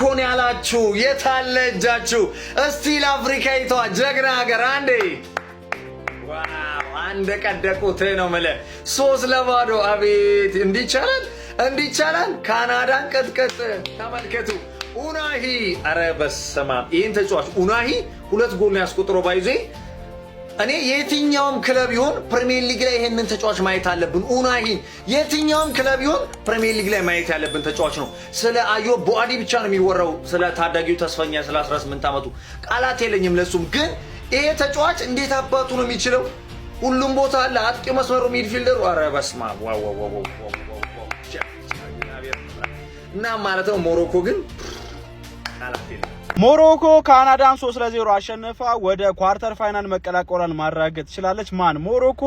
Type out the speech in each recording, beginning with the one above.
ሞሮኮን ያላችሁ የታለ እጃችሁ? እስቲ ለአፍሪካዊቷ ጀግና ሀገር አንዴ ዋው አንደ ቀደቁት ነው ማለት 3-0 አቤት እንዲቻላል ካናዳን ቀጥቀጥ ተመልከቱ ኡናሂ አረ በስመ አብ ይሄን ተጫዋች ኡናሂ 2 ጎል ነው ያስቆጥረው ባይዜ እኔ የትኛውም ክለብ ይሁን ፕሪሚየር ሊግ ላይ ይሄንን ተጫዋች ማየት አለብን ኡናሂ የትኛውም ክለብ ይሁን ፕሪሚየር ሊግ ላይ ማየት ያለብን ተጫዋች ነው ስለ አዮብ ቦአዲ ብቻ ነው የሚወራው ስለ ታዳጊው ተስፈኛ ስለ 18 አመቱ ቃላት የለኝም ለሱም ግን ይሄ ተጫዋች እንዴት አባቱ ነው የሚችለው ሁሉም ቦታ አለ አጥቂ መስመሩ ሚድፊልደሩ አረ በስመ አብ ዋው እና ማለት ነው ሞሮኮ ግን ቃላት የለኝም ሞሮኮ ካናዳን 3-0 አሸንፋ ወደ ኳርተር ፋይናል መቀላቀሏን ማረጋገጥ ትችላለች ማን ሞሮኮ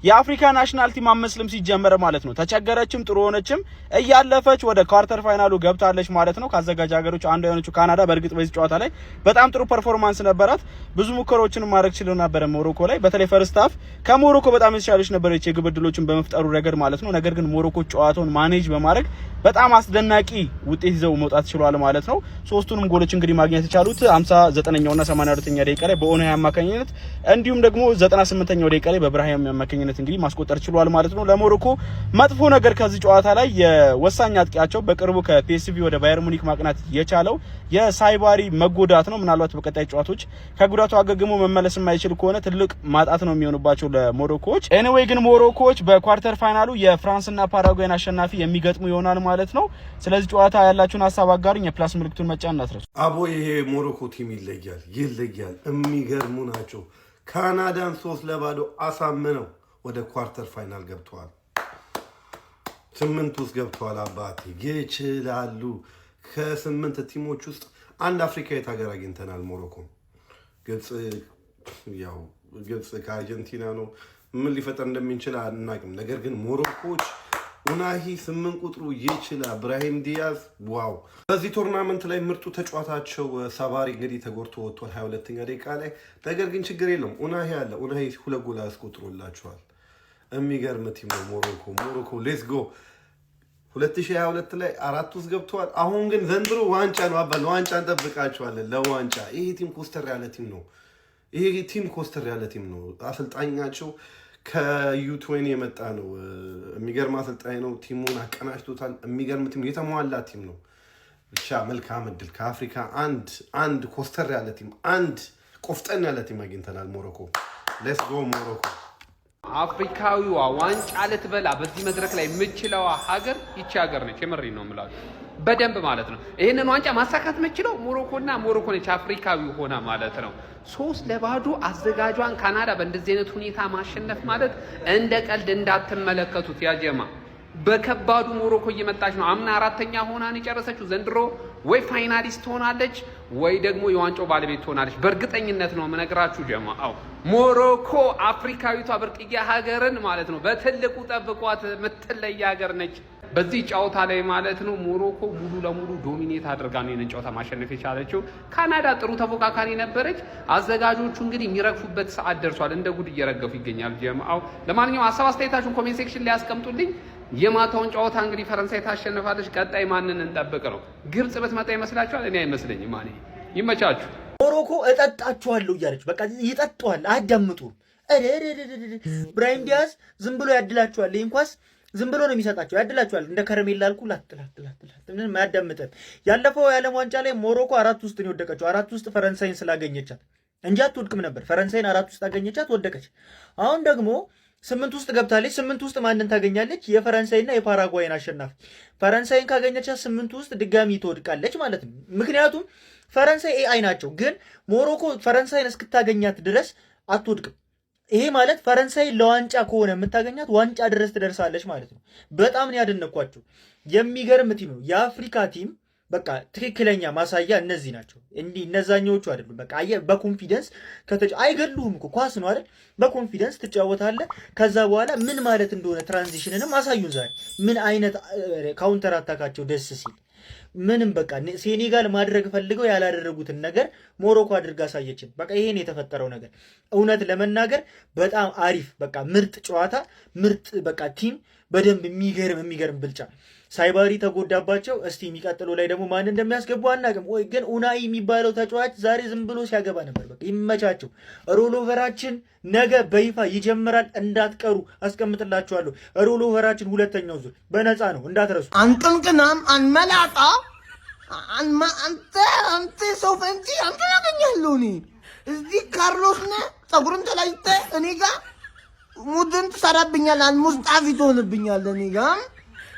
የአፍሪካ ናሽናል ቲም አመስልም ሲጀመር ማለት ነው ተቸገረችም ጥሩ ሆነችም እያለፈች ወደ ኳርተር ፋይናሉ ገብታለች ማለት ነው ካዘጋጅ ሀገሮች አንዱ የሆነችው ካናዳ በእርግጥ በዚህ ጨዋታ ላይ በጣም ጥሩ ፐርፎርማንስ ነበራት ብዙ ሙከራዎችን ማድረግ ችለው ነበር ሞሮኮ ላይ በተለይ ፈርስት ሃፍ ከሞሮኮ በጣም የተሻለች ነበረች የግብ ዕድሎችን በመፍጠሩ ረገድ ማለት ነው ነገር ግን ሞሮኮ ጨዋታውን ማኔጅ በማድረግ በጣም አስደናቂ ውጤት ይዘው መውጣት ችሏል ማለት ነው ሶስቱንም ጎሎች እንግዲህ ማግኘት የተቻሉት 59ኛው እና 82ኛ ደቂቃ ላይ በኦናይ አማካኝነት እንዲሁም ደግሞ 98ኛው ደቂቃ ላይ በብራሂም አማካኝነት እንግዲህ ማስቆጠር ችሏል ማለት ነው ለሞሮኮ መጥፎ ነገር ከዚህ ጨዋታ ላይ የወሳኝ አጥቂያቸው በቅርቡ ከፒኤስቪ ወደ ባየር ሙኒክ ማቅናት የቻለው የሳይባሪ መጎዳት ነው ምናልባት በቀጣይ ጨዋታዎች ከጉዳቱ አገግሞ መመለስ የማይችል ከሆነ ትልቅ ማጣት ነው የሚሆንባቸው ለሞሮኮዎች ኤኒዌይ ግን ሞሮኮዎች በኳርተር ፋይናሉ የፍራንስና ፓራጓይን አሸናፊ የሚገጥሙ ይሆናል ማለት ነው ስለዚህ ጨዋታ ያላችሁን ሐሳብ አጋሩኝ የፕላስ ምልክቱን መጫን አትርሱ አቦ ይሄ ሞሮኮ ቲም ይለያል የሚገርሙ ናቸው ካናዳን 3-0 አሳምነው ወደ ኳርተር ፋይናል ገብተዋል 8 ውስጥ ገብተዋል አባቴ ይችላሉ ከ8 ቲሞች ውስጥ አንድ አፍሪካዊት ሀገር አግኝተናል ሞሮኮ ግብጽ ከአርጀንቲና ነው ምን ሊፈጠር እንደሚችል አናውቅም ነገር ግን ሞሮኮዎች ኡናሂ 8 ቁጥሩ ይችላል ብራሂም ዲያዝ ዋው በዚህ ቶርናመንት ላይ ምርጡ ተጫዋታቸው ሳባሪ እንግዲህ ተጎድቶ ወጥቷል 22ኛ ደቂቃ ላይ ነገር ግን ችግር የለም ኡናሂ አለ ኡናሂ 2 ጎል አስቆጥሮላቸዋል የሚገርም ቲም ነው ሞሮኮ ሌትስ ጎ 2022 ላይ 4 ውስጥ ገብተዋል አሁን ግን ዘንድሮ ዋንጫ ነው አባል ዋንጫ እንጠብቃቸዋለን ለዋንጫ ይሄ ቲም ኮስተር ያለ ቲም ነው አሰልጣኛቸው ከዩ20 የመጣ ነው የሚገርም አሰልጣኝ ነው ቲሙን አቀናጅቶታል የሚገርም ቲም የተሟላ ቲም ነው ብቻ መልካም እድል ከአፍሪካ አንድ ኮስተር ያለ ቲም አንድ ቆፍጠን ያለ ቲም አግኝተናል ሞሮኮ ሌትስ ጎ ሞሮኮ አፍሪካዊዋ ዋንጫ ልትበላ በዚህ መድረክ ላይ የምችለው ሀገር ይቺ ሀገር ነች የምሬን ነው የምላችሁ በደንብ ማለት ነው ይሄንን ዋንጫ ማሳካት የምችለው ሞሮኮ ነች አፍሪካዊ ሆና ማለት ነው 3-0 አዘጋጇን ካናዳ በእንደዚህ አይነት ሁኔታ ማሸነፍ ማለት እንደ ቀልድ እንዳትመለከቱት ያጀማ በከባዱ ሞሮኮ እየመጣች ነው አምና 4ኛ ሆናን የጨረሰችው ዘንድሮ ወይ ፋይናሊስት ሆናለች ወይ ደግሞ የዋንጫው ባለቤት ሆናለች በእርግጠኝነት ነው መነግራችሁ ጀማአው ሞሮኮ አፍሪካዊቷ ብርቅዬ ሀገርን ማለት ነው በትልቁ ጠብቋት ምትለይ ሀገር ነች በዚህ ጨዋታ ላይ ማለት ነው ሞሮኮ ሙሉ ለሙሉ ዶሚኔት አድርጋ ነው የነን ጨዋታ ማሸነፍ የቻለችው ካናዳ ጥሩ ተፎካካሪ ነበረች አዘጋጆቹ እንግዲህ የሚረግፉበት ሰዓት ደርሷል እንደ ጉድ እየረገፉ ይገኛል ጀማአው ለማንኛውም ሐሳብ አስተያየታችሁን ኮሜንት ሴክሽን ላይ አስቀምጡልኝ የማታውን ጨዋታ እንግዲህ ፈረንሳይ ታሸንፋለች ቀጣይ ማንን እንጠብቅ ነው ግብጽ በትመጣ ይመስላችኋል እኔ አይመስለኝም ማኔ ይመቻችሁ ሞሮኮ እጠጣችኋለሁ እያለች በቃ ይጠጣዋል አያዳምጡም ብራሂም ዲያዝ ዝም ብሎ ያድላችኋል እንኳን ዝም ብሎ ነው የሚሰጣቸው ያድላችኋል እንደ ከረሜላ አልኩ ላትላትላትላት ምንም አያዳምጥም ያለፈው የዓለም ዋንጫ ላይ ሞሮኮ 4 ውስጥ ነው የወደቀችው 4 ውስጥ ፈረንሳይን ስላገኘቻት እንጂ አትወድቅም ነበር ፈረንሳይን 4 ውስጥ አገኘቻት ወደቀች አሁን ደግሞ 8 ውስጥ ገብታለች 8 ውስጥ ማንን ታገኛለች የፈረንሳይና የፓራጓይን አሸናፊ ፈረንሳይን ካገኘቻት 8 ውስጥ ድጋሚ ትወድቃለች ማለት ነው ምክንያቱም ፈረንሳይ ኤአይ ናቸው ግን ሞሮኮ ፈረንሳይን እስክታገኛት ድረስ አትወድቅም ይሄ ማለት ፈረንሳይ ለዋንጫ ከሆነ የምታገኛት ዋንጫ ድረስ ትደርሳለች ማለት ነው በጣም ነው ያደነኳቸው የሚገርም ቲም ነው የአፍሪካ ቲም በቃ ትክክለኛ ማሳያ እነዚህ ናቸው እንዲህ እነዛኞቹ አይደሉም በቃ በኮንፊደንስ አይገሉም እኮ ኳስ ነው አይደል በኮንፊደንስ ትጫወታለህ ከዛ በኋላ ምን ማለት እንደሆነ ትራንዚሽንንም አሳዩን ዛሬ ምን አይነት ካውንተር አታካቸው ደስ ሲል ምንም በቃ ሴኔጋል ማድረግ ፈልገው ያላደረጉትን ነገር ሞሮኮ አድርጋ አሳየችን በቃ ይሄን የተፈጠረው ነገር እውነት ለመናገር በጣም አሪፍ በቃ ምርጥ ጨዋታ ምርጥ በቃ ቲም በደንብ የሚገርም ብልጫ ሳይባሪ ተጎዳባቸው። እስቲ የሚቀጥለው ላይ ደግሞ ማን እንደሚያስገቡ አናውቅም። ወይ ግን ኡናይ የሚባለው ተጫዋች ዛሬ ዝም ብሎ ሲያገባ ነበር። በቃ ይመቻቸው። ሮሎቨራችን ነገ በይፋ ይጀምራል። እንዳትቀሩ አስቀምጥላችኋለሁ። ሮሎቨራችን ሁለተኛው ዙር በነፃ ነው እንዳትረሱ። አንቅንቅናም አንመላጣ አንተ ሰው ፈንጂ አንተ ያገኛለሁ እኔ እዚህ ካርሎስ ነህ ፀጉርን ተላጭተ እኔ ጋር ሙድን ትሰራብኛለህ። ሙስጣፊ ትሆንብኛለህ እኔ ጋር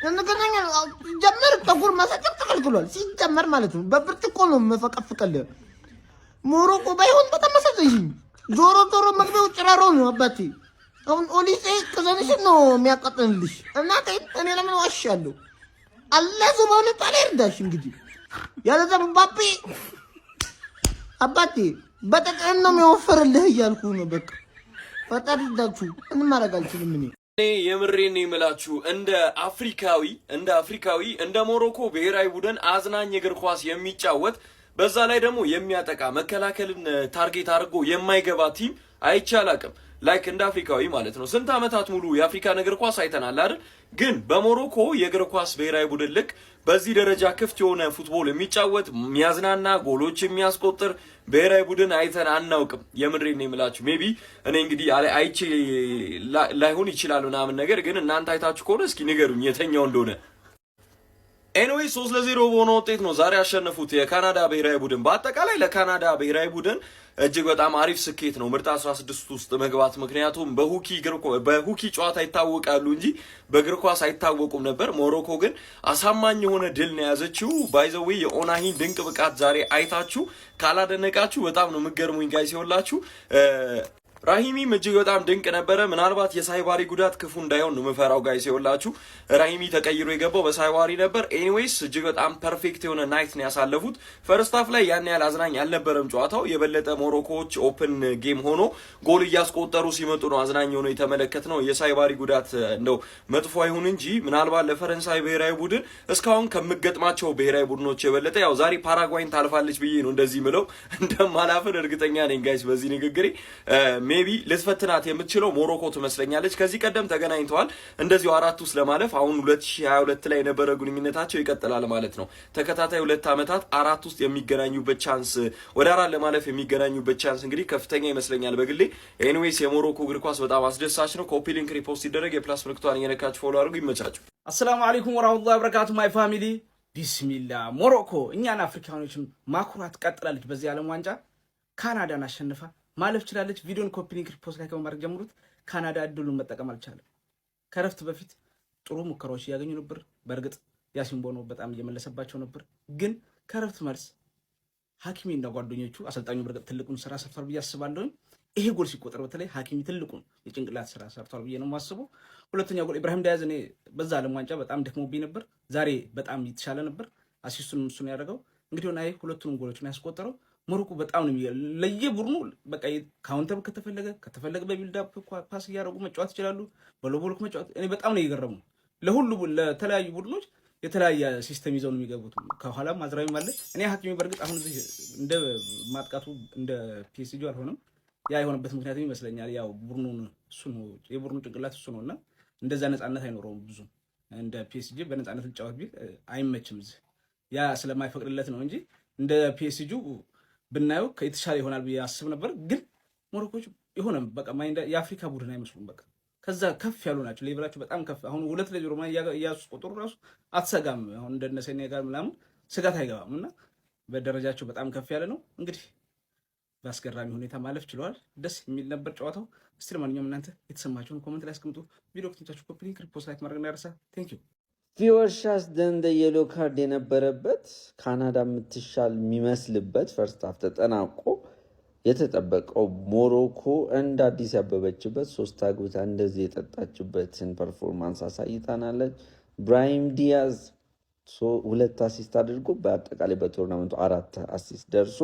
እንደገና ጀመር ፀጉር ማሳጨት ተከልክሏል። ሲጀመር ማለት ነው በብርጭቆ ነው መፈቀፍቀልህ። ሞሮኮ ባይሆን በጣም መሰለኝ ዞሮ ዞሮ መግቢያው ጭራሮ ነው አባቴ። አሁን ኦሊሴ ከዘንሽ ነው የሚያቀጥልልሽ እና እኔ ለምን ዋሻለሁ? አላህ ሱብሃነ ወተዓላ ይርዳሽ። እንግዲህ ያለዛ ባቢ አባቴ በጠቅም ነው የሚወፈርልህ እያልኩ ነው። በቃ ፈጣሪ ይርዳችሁ። ምንም ማድረግ አልችልም እኔ የምሬን የምላችሁ እንደ አፍሪካዊ እንደ ሞሮኮ ብሔራዊ ቡድን አዝናኝ እግር ኳስ የሚጫወት በዛ ላይ ደግሞ የሚያጠቃ መከላከልን ታርጌት አድርጎ የማይገባ ቲም አይቻላቅም። ላይክ እንደ አፍሪካዊ ማለት ነው። ስንት ዓመታት ሙሉ የአፍሪካን እግር ኳስ አይተናል አይደል? ግን በሞሮኮ የእግር ኳስ ብሔራዊ ቡድን ልክ በዚህ ደረጃ ክፍት የሆነ ፉትቦል የሚጫወት የሚያዝናና ጎሎች የሚያስቆጥር ብሔራዊ ቡድን አይተን አናውቅም። የምድሬን ነው የምላችሁ። ሜቢ እኔ እንግዲህ አይቼ ላይሆን ይችላል ምናምን ነገር ግን እናንተ አይታችሁ ከሆነ እስኪ ንገሩኝ የተኛው እንደሆነ። ኤኒዌይ 3-0 በሆነ ውጤት ነው ዛሬ ያሸነፉት የካናዳ ብሔራዊ ቡድን። በአጠቃላይ ለካናዳ ብሔራዊ ቡድን እጅግ በጣም አሪፍ ስኬት ነው ምርጥ 16 ውስጥ መግባት። ምክንያቱም በሁኪ ጨዋታ ይታወቃሉ እንጂ በእግር ኳስ አይታወቁም ነበር። ሞሮኮ ግን አሳማኝ የሆነ ድል ነው የያዘችው። ባይዘዌ የኦናሂን ድንቅ ብቃት ዛሬ አይታችሁ ካላደነቃችሁ በጣም ነው የምትገርሙኝ ጋይስ። ይኸውላችሁ ራሂሚም እጅግ በጣም ድንቅ ነበረ። ምናልባት የሳይባሪ ጉዳት ክፉ እንዳይሆን ነው የምፈራው ጋይስ። ይኸውላችሁ ራሂሚ ተቀይሮ የገባው በሳይባሪ ነበር። ኤኒዌይስ እጅግ በጣም ፐርፌክት የሆነ ናይት ነው ያሳለፉት። ፈርስት ሃፍ ላይ ያን ያህል አዝናኝ አልነበረም ጨዋታው። የበለጠ ሞሮኮዎች ኦፕን ጌም ሆኖ ጎል እያስቆጠሩ ሲመጡ ነው አዝናኝ ሆኖ የተመለከትነው። የሳይባሪ ጉዳት እንደው መጥፎ አይሁን እንጂ ምናልባት ለፈረንሳይ ብሔራዊ ቡድን እስካሁን ከምገጥማቸው ብሔራዊ ቡድኖች የበለጠ ያው ዛሬ ፓራጓይን ታልፋለች ብዬ ነው እንደዚህ ምለው እንደማላፍር እርግጠኛ ነኝ ጋይስ በዚህ ንግግሬ። ሜቢ ልትፈትናት የምትችለው ሞሮኮ ትመስለኛለች። ከዚህ ቀደም ተገናኝተዋል እንደዚሁ አራት ውስጥ ለማለፍ። አሁን 2022 ላይ የነበረ ግንኙነታቸው ይቀጥላል ማለት ነው። ተከታታይ 2 ዓመታት አራት ውስጥ የሚገናኙበት ቻንስ ወደ አራት ለማለፍ የሚገናኙበት ቻንስ እንግዲህ ከፍተኛ ይመስለኛል በግሌ። ኤኒዌይስ የሞሮኮ እግር ኳስ በጣም አስደሳች ነው። ኮፒ ሊንክ ሪፖስት ሲደረግ የፕላስ ምልክቷን እየነካችሁ ፎሎ አድርጉ። ይመቻችሁ። አሰላሙ አለይኩም ወራህመቱላሂ ወበረካቱ ማይ ፋሚሊ ቢስሚላ። ሞሮኮ እኛን አፍሪካኖችን ማኩራት ቀጥላለች። በዚህ ዓለም ዋንጫ ካናዳን አሸንፋ ማለፍ ችላለች። ቪዲዮን ኮፒ ሊንክ ፖስት ላይ ከማድረግ ጀምሩት። ካናዳ እድሉን መጠቀም አልቻለም። ከረፍት በፊት ጥሩ ሙከራዎች እያገኙ ነበር። በእርግጥ ያሲን ቦኖ በጣም እየመለሰባቸው ነበር። ግን ከረፍት መልስ ሀኪሚ እና ጓደኞቹ አሰልጣኙ በእርግጥ ትልቁን ስራ ሰርቷል ብዬ አስባለሁ። ይሄ ጎል ሲቆጠር በተለይ ሀኪሚ ትልቁን የጭንቅላት ስራ ሰርቷል ብዬ ነው የማስበው። ሁለተኛው ጎል ኢብራሂም ዲያዝ እኔ በዛ ዓለም ዋንጫ በጣም ደክሞብኝ ነበር። ዛሬ በጣም የተሻለ ነበር። አሲስቱን እሱን ያደረገው እንግዲህ ሆነ ሁለቱንም ጎሎችን ያስቆጠረው። ሞሮኮ በጣም ነው ለየቡድኑ በቃ ካውንተር ከተፈለገ በቢልድ አፕ ፓስ እያደረጉ መጫወት ይችላሉ። በሎቦልክ መጫወት እኔ በጣም ነው የገረሙ። ለተለያዩ ቡድኖች የተለያየ ሲስተም ይዘው ነው የሚገቡት። ከኋላም አዝራዊ ማለት እኔ ሀኪሚ በእርግጥ አሁን እዚህ እንደ ማጥቃቱ እንደ ፒኤስጂ አልሆነም። ያ የሆነበት ምክንያት ይመስለኛል ያው ቡድኑን እሱ ነው የቡድኑ ጭንቅላት እሱ ነውና እንደዛ ነፃነት አይኖረውም ብዙ እንደ ፒኤስጂ በነፃነት ልጫወት ቢል አይመችም። እዚህ ያ ስለማይፈቅድለት ነው እንጂ እንደ ፒኤስጂ ብናየው የተሻለ ይሆናል ብዬ አስብ ነበር። ግን ሞሮኮች የሆነ በቃ የአፍሪካ ቡድን አይመስሉም። በቃ ከዛ ከፍ ያሉ ናቸው። ሌቭላቸው በጣም ከፍ። አሁን 2-0 እያስቆጠሩ ራሱ አትሰጋም። አሁን እንደነ ሴኔጋል ምናምን ስጋት አይገባም እና በደረጃቸው በጣም ከፍ ያለ ነው። እንግዲህ በአስገራሚ ሁኔታ ማለፍ ችለዋል። ደስ የሚል ነበር ጨዋታው። እስቲ ለማንኛውም እናንተ የተሰማችሁን ኮሜንት ላይ አስቀምጡ። ቪዲዮ ከተመቻችሁ ኮፒ ሊንክ ሪፖስት ላይክ ማድረግ እንዳይረሳ። ቴንክ ዩ ፊወርሻስ ደንደ የሎ ካርድ የነበረበት ካናዳ የምትሻል የሚመስልበት ፈርስት ሃፍ ተጠናቆ የተጠበቀው ሞሮኮ እንደ አዲስ ያበበችበት 3 አግብታ እንደዚህ የጠጣችበትን ፐርፎርማንስ አሳይታናለች። ብራሂም ዲያዝ 2 አሲስት አድርጎ በአጠቃላይ በቶርናመንቱ 4 አሲስት ደርሶ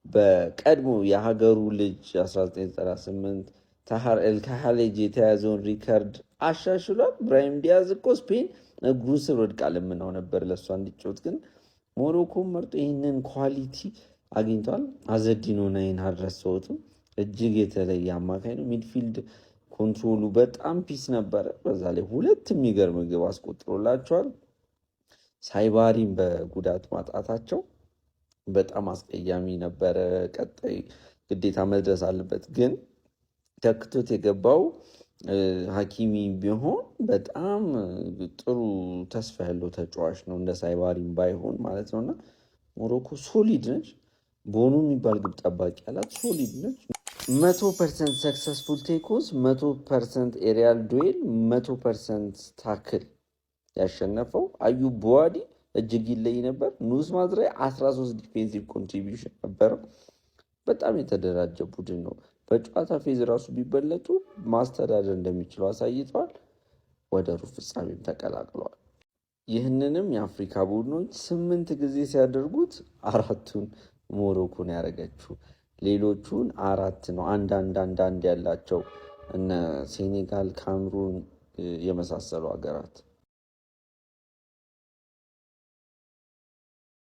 በቀድሞ የሀገሩ ልጅ 1998 ታሃር ኤልካሃሌጅ የተያዘውን ሪከርድ አሻሽሏል። ብራሂም ዲያዝ እኮ ስፔን እግሩ ስር ወድቃ ለምናው ነበር ለእሷ እንዲጫወት፣ ግን ሞሮኮ መርጦ ይህንን ኳሊቲ አግኝቷል። አዘዲኖ ናይን አልረሳሁትም። እጅግ የተለየ አማካኝ ነው። ሚድፊልድ ኮንትሮሉ በጣም ፒስ ነበረ። በዛ ላይ 2 የሚገርም ግብ አስቆጥሮላቸዋል። ሳይባሪን በጉዳት ማጣታቸው በጣም አስቀያሚ ነበረ። ቀጣይ ግዴታ መድረስ አለበት። ግን ተክቶት የገባው ሀኪሚ ቢሆን በጣም ጥሩ ተስፋ ያለው ተጫዋች ነው፣ እንደ ሳይባሪን ባይሆን ማለት ነውና ሞሮኮ ሶሊድ ነች። ቦኑ የሚባል ግብ ጠባቂ ያላት ሶሊድ ነች። 100% ሰክሰስፉል ቴኮስ፣ 100% ኤሪያል ዱዌል፣ 100% ታክል ያሸነፈው አዩብ ቡዋዲ እጅግ ይለይ ነበር። ኑስ ማዝራይ 13 ዲፌንሲቭ ኮንትሪቢዩሽን ነበረው። በጣም የተደራጀ ቡድን ነው። በጨዋታ ፌዝ ራሱ ቢበለጡ ማስተዳደር እንደሚችሉ አሳይተዋል። ወደ ሩብ ፍጻሜም ተቀላቅለዋል። ይህንንም የአፍሪካ ቡድኖች 8 ጊዜ ሲያደርጉት 4ቱን ሞሮኮን ያደረገችው፣ ሌሎቹን 4 ነው አንዳንድ ያላቸው እነ ሴኔጋል፣ ካምሩን የመሳሰሉ ሀገራት